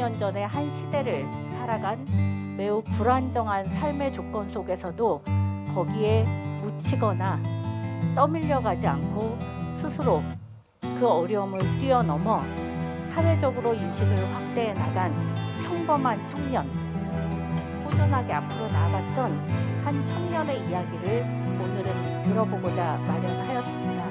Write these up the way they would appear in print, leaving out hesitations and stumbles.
년 전의 한 시대를 살아간 매우 불안정한 삶의 조건 속에서도 거기에 묻히거나 떠밀려가지 않고 스스로 그 어려움을 뛰어넘어 사회적으로 인식을 확대해 나간 평범한 청년, 꾸준하게 앞으로 나아갔던 한 청년의 이야기를 오늘은 들어보고자 마련하였습니다.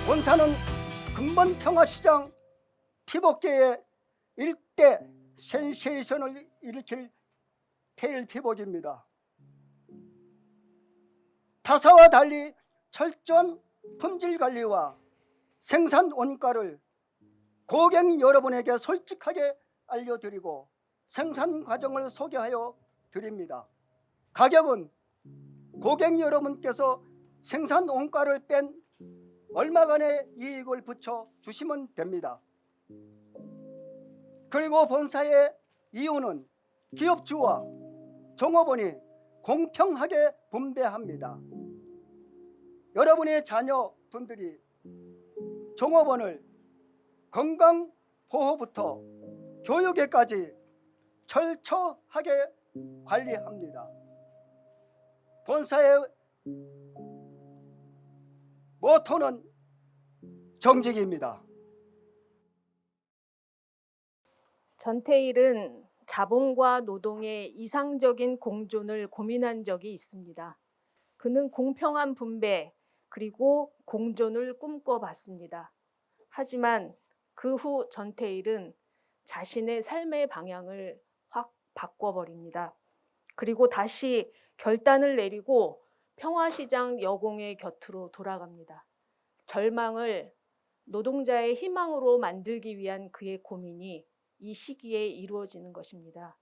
본사는 근본평화시장 피복계의 일대 센세이션을 일으킬 테일 피복입니다. 타사와 달리 철저한 품질관리와 생산 원가를 고객 여러분에게 솔직하게 알려드리고 생산 과정을 소개하여 드립니다. 가격은 고객 여러분께서 생산 원가를 뺀 얼마간의 이익을 붙여 주시면 됩니다. 그리고 본사의 이윤은 기업주와 종업원이 공평하게 분배합니다. 여러분의 자녀분들이 종업원을 건강보호부터 교육에까지 철저하게 관리합니다. 본사의 모토는 정직입니다. 전태일은 자본과 노동의 이상적인 공존을 고민한 적이 있습니다. 그는 공평한 분배 그리고 공존을 꿈꿔봤습니다. 하지만 그 후 전태일은 자신의 삶의 방향을 확 바꿔버립니다. 그리고 다시 결단을 내리고 평화시장 여공의 곁으로 돌아갑니다. 절망을 노동자의 희망으로 만들기 위한 그의 고민이 이 시기에 이루어지는 것입니다.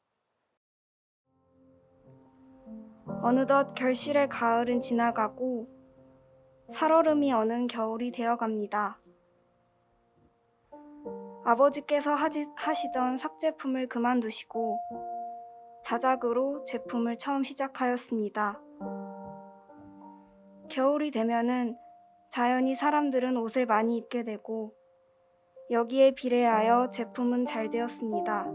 어느덧 결실의 가을은 지나가고 살얼음이 어는 겨울이 되어갑니다. 아버지께서 하시던 삭제품을 그만두시고 자작으로 제품을 처음 시작하였습니다. 겨울이 되면은 자연히 사람들은 옷을 많이 입게 되고 여기에 비례하여 제품은 잘 되었습니다.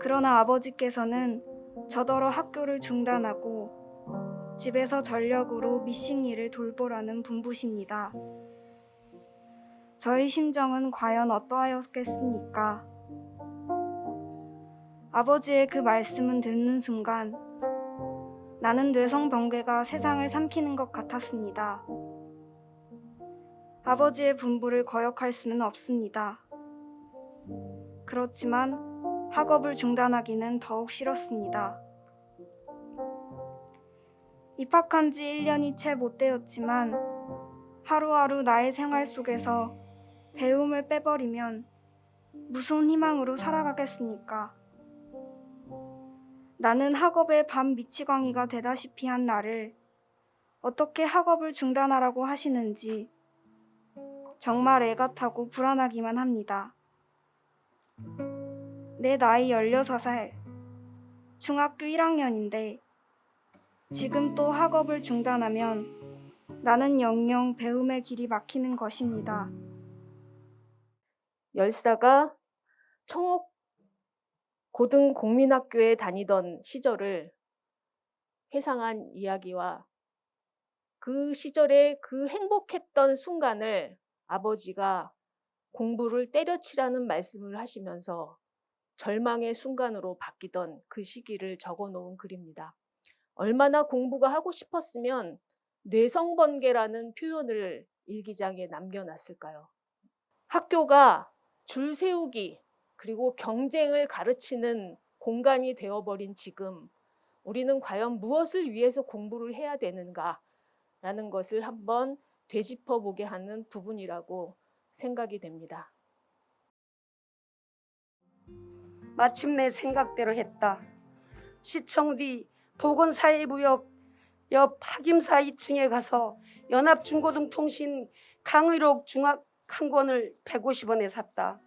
그러나 아버지께서는 저더러 학교를 중단하고 집에서 전력으로 미싱 일을 돌보라는 분부십니다. 저의 심정은 과연 어떠하였겠습니까? 아버지의 그 말씀은 듣는 순간 나는 뇌성병괴가 세상을 삼키는 것 같았습니다. 아버지의 분부를 거역할 수는 없습니다. 그렇지만 학업을 중단하기는 더욱 싫었습니다. 입학한 지 1년이 채 못 되었지만 하루하루 나의 생활 속에서 배움을 빼버리면 무슨 희망으로 살아가겠습니까? 나는 학업의 밤 미치광이가 되다시피 한 나를 어떻게 학업을 중단하라고 하시는지 정말 애가 타고 불안하기만 합니다. 내 나이 16살, 중학교 1학년인데 지금 또 학업을 중단하면 나는 영영 배움의 길이 막히는 것입니다. 열사가 청옥 고등공민학교에 다니던 시절을 회상한 이야기와 그 시절에 그 행복했던 순간을 아버지가 공부를 때려치라는 말씀을 하시면서 절망의 순간으로 바뀌던 그 시기를 적어놓은 글입니다. 얼마나 공부가 하고 싶었으면 뇌성번개라는 표현을 일기장에 남겨놨을까요? 학교가 줄 세우기 그리고 경쟁을 가르치는 공간이 되어버린 지금 우리는 과연 무엇을 위해서 공부를 해야 되는가라는 것을 한번 되짚어보게 하는 부분이라고 생각이 됩니다. 마침내 생각대로 했다. 시청 뒤 보건사회부역 옆 학임사 2층에 가서 연합중고등통신 강의록 중학 한 권을 150원에 샀다.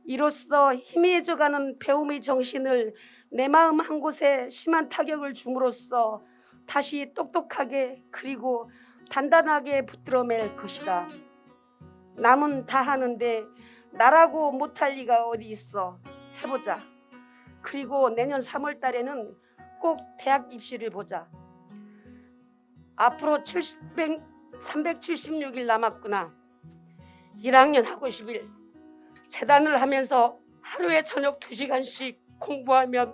이로써 희미해져가는 배움의 정신을 내 마음 한 곳에 심한 타격을 줌으로써 다시 똑똑하게 그리고 단단하게 붙들어맬 것이다. 남은 다 하는데 나라고 못할 리가 어디 있어. 해보자. 그리고 내년 3월 달에는 꼭 대학 입시를 보자. 앞으로 376일 남았구나. 1학년 하고 10일. 재단을 하면서 하루에 저녁 2시간씩 공부하면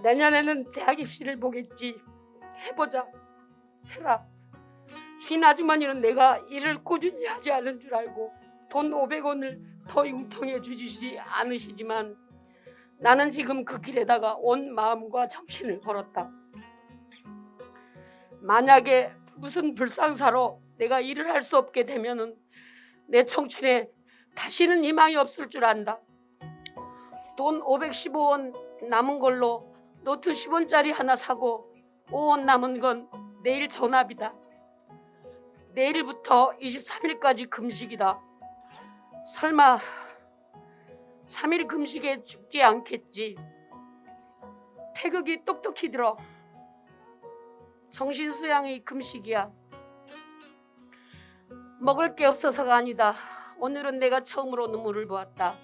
내년에는 대학 입시를 보겠지. 해보자. 해라. 신 아주머니는 내가 일을 꾸준히 하지 않은 줄 알고 돈 500원을 더 융통해 주시지 않으시지만 나는 지금 그 길에다가 온 마음과 정신을 걸었다. 만약에 무슨 불상사로 내가 일을 할 수 없게 되면은 내 청춘에 다시는 희망이 없을 줄 안다. 돈 515원 남은 걸로 노트 10원짜리 하나 사고 5원 남은 건 내일 전압이다. 내일부터 23일까지 금식이다. 설마 3일 금식에 죽지 않겠지. 태극이 똑똑히 들어. 정신수양이 금식이야. 먹을 게 없어서가 아니다. 오늘은 내가 처음으로 눈물을 보았다.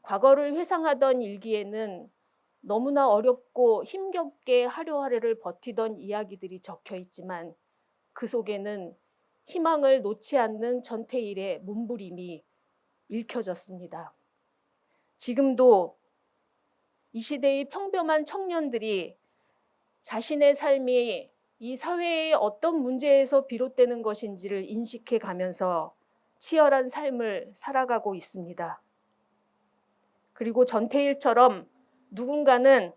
과거를 회상하던 일기에는 너무나 어렵고 힘겹게 하루하루를 버티던 이야기들이 적혀 있지만 그 속에는 희망을 놓지 않는 전태일의 몸부림이 읽혀졌습니다. 지금도 이 시대의 평범한 청년들이 자신의 삶이 이 사회의 어떤 문제에서 비롯되는 것인지를 인식해 가면서 치열한 삶을 살아가고 있습니다. 그리고 전태일처럼 누군가는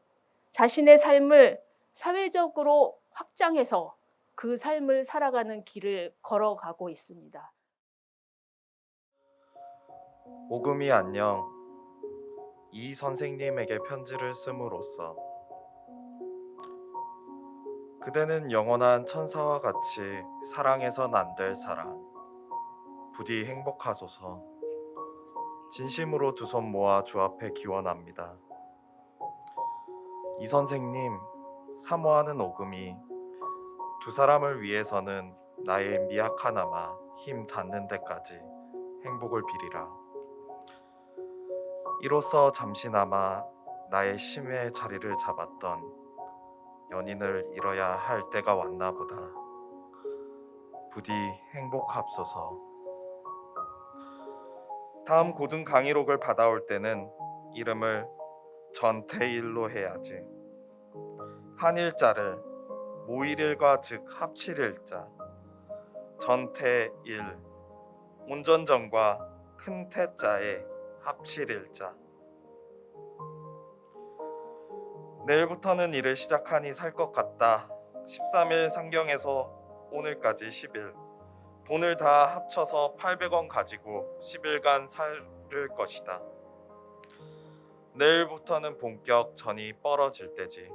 자신의 삶을 사회적으로 확장해서 그 삶을 살아가는 길을 걸어가고 있습니다. 오금이 안녕. 이 선생님에게 편지를 씀으로써 그대는 영원한 천사와 같이 사랑해선 안 될 사람. 부디 행복하소서. 진심으로 두 손 모아 주 앞에 기원합니다. 이 선생님, 사모하는 오금이 두 사람을 위해서는 나의 미약 하나마 힘 닿는 데까지 행복을 비리라. 이로써 잠시나마 나의 심의 자리를 잡았던 연인을 잃어야 할 때가 왔나 보다. 부디 행복합소서. 다음 고등 강의록을 받아올 때는 이름을 전태일로 해야지. 한일자를 모일일과 즉 합칠일자 전태일, 온전전과 큰 태자의 합칠일자. 내일부터는 일을 시작하니 살 것 같다. 13일 상경에서 오늘까지 10일. 돈을 다 합쳐서 800원 가지고 10일간 살 것이다. 내일부터는 본격 전이 뻘어질 때지.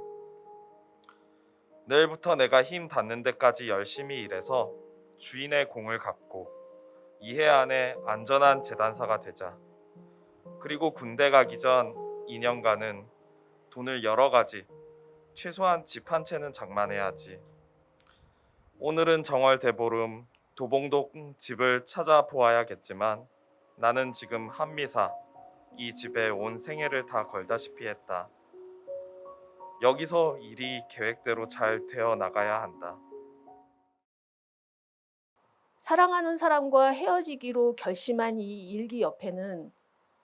내일부터 내가 힘 닿는 데까지 열심히 일해서 주인의 공을 갚고 이해 안에 안전한 재단사가 되자. 그리고 군대 가기 전 2년간은 돈을 여러 가지, 최소한 집 한 채는 장만해야지. 오늘은 정월 대보름 도봉동 집을 찾아보아야겠지만 나는 지금 한미사 이 집에 온 생애를 다 걸다시피 했다. 여기서 일이 계획대로 잘 되어 나가야 한다. 사랑하는 사람과 헤어지기로 결심한 이 일기 옆에는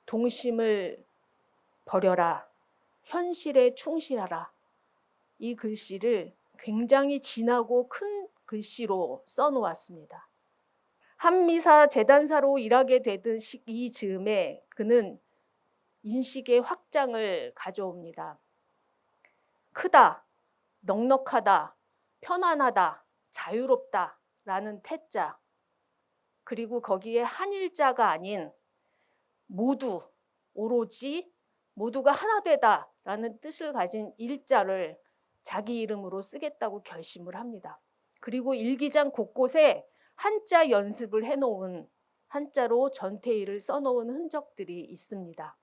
동심을 버려라, 현실에 충실하라, 이 글씨를 굉장히 진하고 큰 글씨로 써놓았습니다. 한미사 재단사로 일하게 되던 이 즈음에 그는 인식의 확장을 가져옵니다. 크다, 넉넉하다, 편안하다, 자유롭다 라는 태자, 그리고 거기에 한일자가 아닌 모두, 오로지 모두가 하나 되다 라는 뜻을 가진 일자를 자기 이름으로 쓰겠다고 결심을 합니다. 그리고 일기장 곳곳에 한자 연습을 해놓은, 한자로 전태일을 써놓은 흔적들이 있습니다.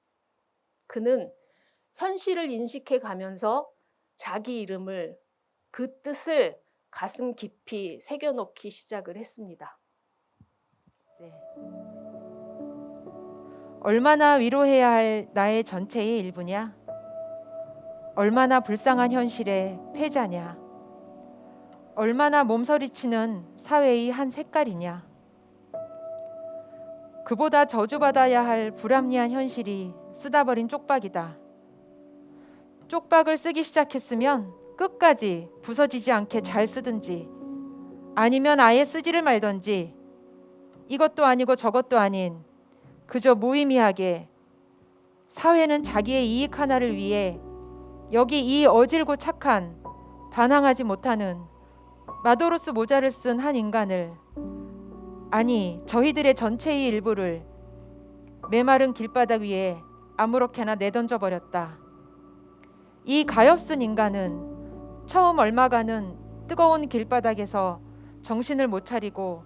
그는 현실을 인식해 가면서 자기 이름을, 그 뜻을 가슴 깊이 새겨놓기 시작을 했습니다. 얼마나 위로해야 할 나의 전체의 일부냐? 얼마나 불쌍한 현실의 패자냐? 얼마나 몸서리치는 사회의 한 색깔이냐? 그보다 저주받아야 할 불합리한 현실이 쓰다 버린 쪽박이다. 쪽박을 쓰기 시작했으면 끝까지 부서지지 않게 잘 쓰든지, 아니면 아예 쓰지를 말던지, 이것도 아니고 저것도 아닌 그저 무의미하게 사회는 자기의 이익 하나를 위해 여기 이 어질고 착한, 반항하지 못하는 마도로스 모자를 쓴 한 인간을, 아니 저희들의 전체의 일부를 메마른 길바닥 위에 아무렇게나 내던져 버렸다. 이 가엾은 인간은 처음 얼마간은 뜨거운 길바닥에서 정신을 못 차리고,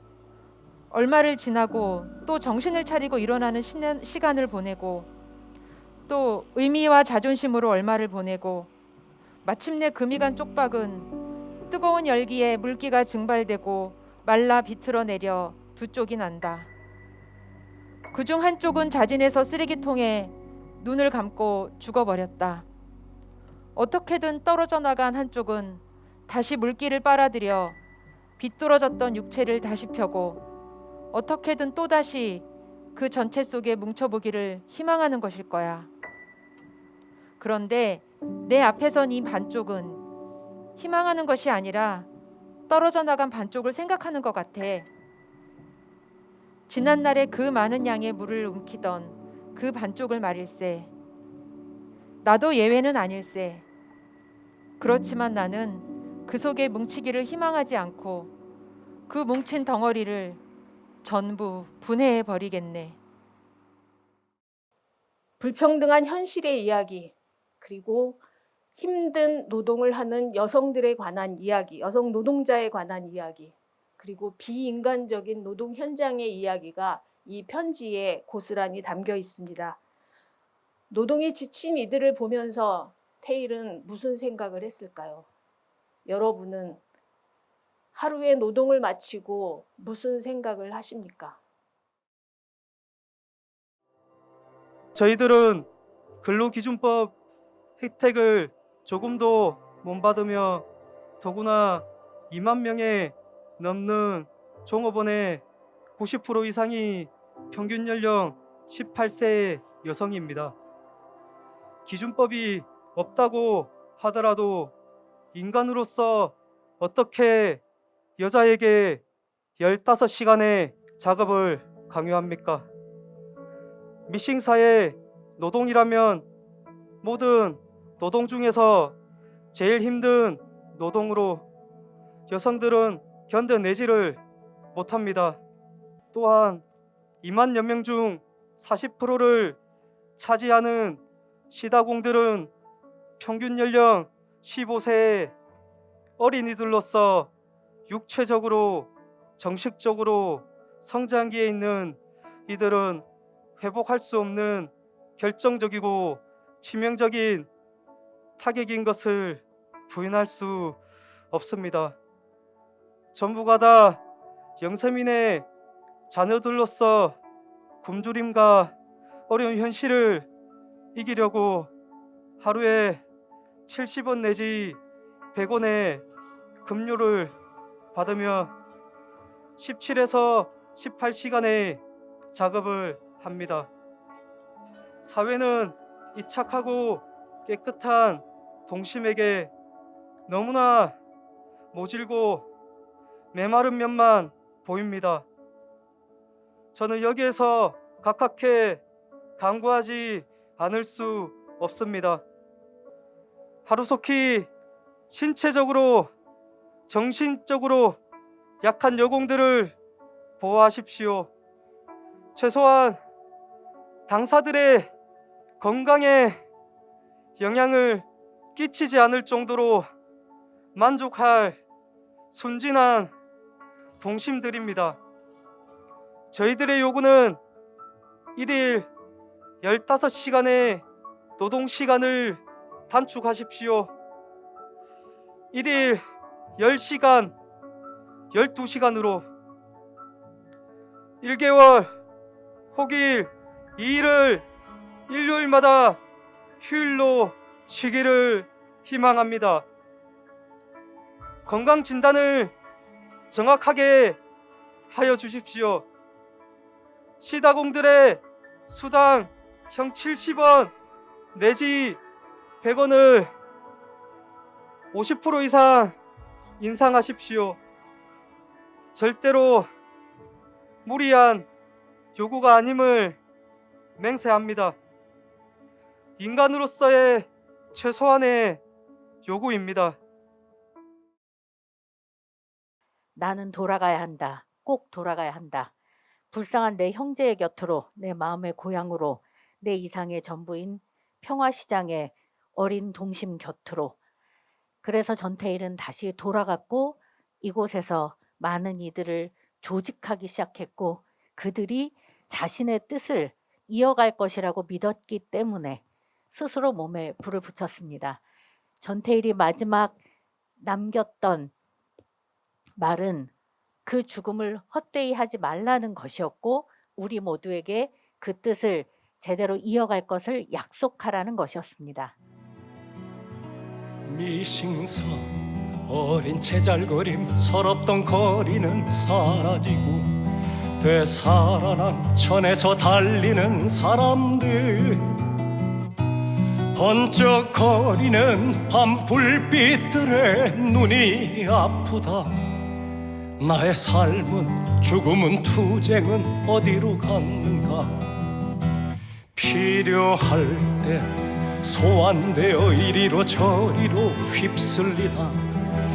얼마를 지나고 또 정신을 차리고 일어나는 시간을 보내고, 또 의미와 자존심으로 얼마를 보내고, 마침내 금이 간 쪽박은 뜨거운 열기에 물기가 증발되고 말라 비틀어 내려 두 쪽이 난다. 그중 한쪽은 자진해서 쓰레기통에 눈을 감고 죽어버렸다. 어떻게든 떨어져 나간 한쪽은 다시 물기를 빨아들여 비뚤어졌던 육체를 다시 펴고 어떻게든 또다시 그 전체 속에 뭉쳐보기를 희망하는 것일 거야. 그런데 내 앞에 선 이 반쪽은 희망하는 것이 아니라 떨어져 나간 반쪽을 생각하는 것 같아. 지난날에 그 많은 양의 물을 움키던 그 반쪽을 말일세. 나도 예외는 아닐세. 그렇지만 나는 그 속에 뭉치기를 희망하지 않고 그 뭉친 덩어리를 전부 분해해 버리겠네. 불평등한 현실의 이야기, 그리고 힘든 노동을 하는 여성들에 관한 이야기, 여성 노동자에 관한 이야기, 그리고 비인간적인 노동 현장의 이야기가 이 편지에 고스란히 담겨 있습니다. 노동에 지친 이들을 보면서 테일은 무슨 생각을 했을까요? 여러분은 하루의 노동을 마치고 무슨 생각을 하십니까? 저희들은 근로기준법 혜택을 조금도 못 받으며 더구나 2만 명에 넘는 종업원의 90% 이상이 평균 연령 18세 여성입니다. 기준법이 없다고 하더라도 인간으로서 어떻게 여자에게 15시간의 작업을 강요합니까? 미싱사의 노동이라면 모든 노동 중에서 제일 힘든 노동으로 여성들은 견뎌내지를 못합니다. 또한 2만여 명 중 40%를 차지하는 시다공들은 평균 연령 15세의 어린이들로서 육체적으로 정식적으로 성장기에 있는 이들은 회복할 수 없는 결정적이고 치명적인 타격인 것을 부인할 수 없습니다. 전부가 다 영세민의 자녀들로서 굶주림과 어려운 현실을 이기려고 하루에 70원 내지 100원의 급료를 받으며 17에서 18시간의 작업을 합니다. 사회는 이 착하고 깨끗한 동심에게 너무나 모질고 메마른 면만 보입니다. 저는 여기에서 각하께 간구하지 않을 수 없습니다. 하루속히 신체적으로 정신적으로 약한 여공들을 보호하십시오. 최소한 당사들의 건강에 영향을 끼치지 않을 정도로 만족할 순진한 동심들입니다. 저희들의 요구는 1일 15시간의 노동시간을 단축하십시오. 1일 10시간, 12시간으로 1개월 혹일 2일을 일요일마다 휴일로 쉬기를 희망합니다. 건강진단을 정확하게 하여 주십시오. 시다공들의 수당 형 70원 내지 100원을 50% 이상 인상하십시오. 절대로 무리한 요구가 아님을 맹세합니다. 인간으로서의 최소한의 요구입니다. 나는 돌아가야 한다. 꼭 돌아가야 한다. 불쌍한 내 형제의 곁으로, 내 마음의 고향으로, 내 이상의 전부인 평화시장의 어린 동심 곁으로. 그래서 전태일은 다시 돌아갔고 이곳에서 많은 이들을 조직하기 시작했고 그들이 자신의 뜻을 이어갈 것이라고 믿었기 때문에 스스로 몸에 불을 붙였습니다. 전태일이 마지막 남겼던 말은 그 죽음을 헛되이 하지 말라는 것이었고 우리 모두에게 그 뜻을 제대로 이어갈 것을 약속하라는 것이었습니다. 미싱선 어린 제잘거림 서럽던 거리는 사라지고 되살아난 천에서 달리는 사람들 번쩍거리는 밤 불빛들에 눈이 아프다. 나의 삶은 죽음은 투쟁은 어디로 갔는가. 필요할 때 소환되어 이리로 저리로 휩쓸리다.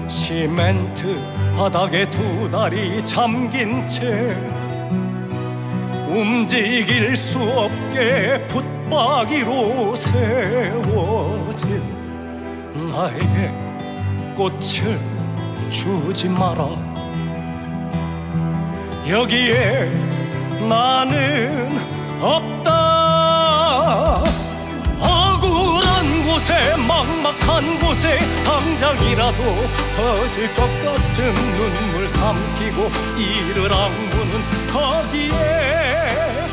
시멘트 바닥에 두 다리 잠긴 채 움직일 수 없게 붙박이로 세워진 나에게 꽃을 주지 마라. 여기에 나는 없다. 억울한 곳에 막막한 곳에 당장이라도 터질 것 같은 눈물 삼키고 이를 악무는 거기에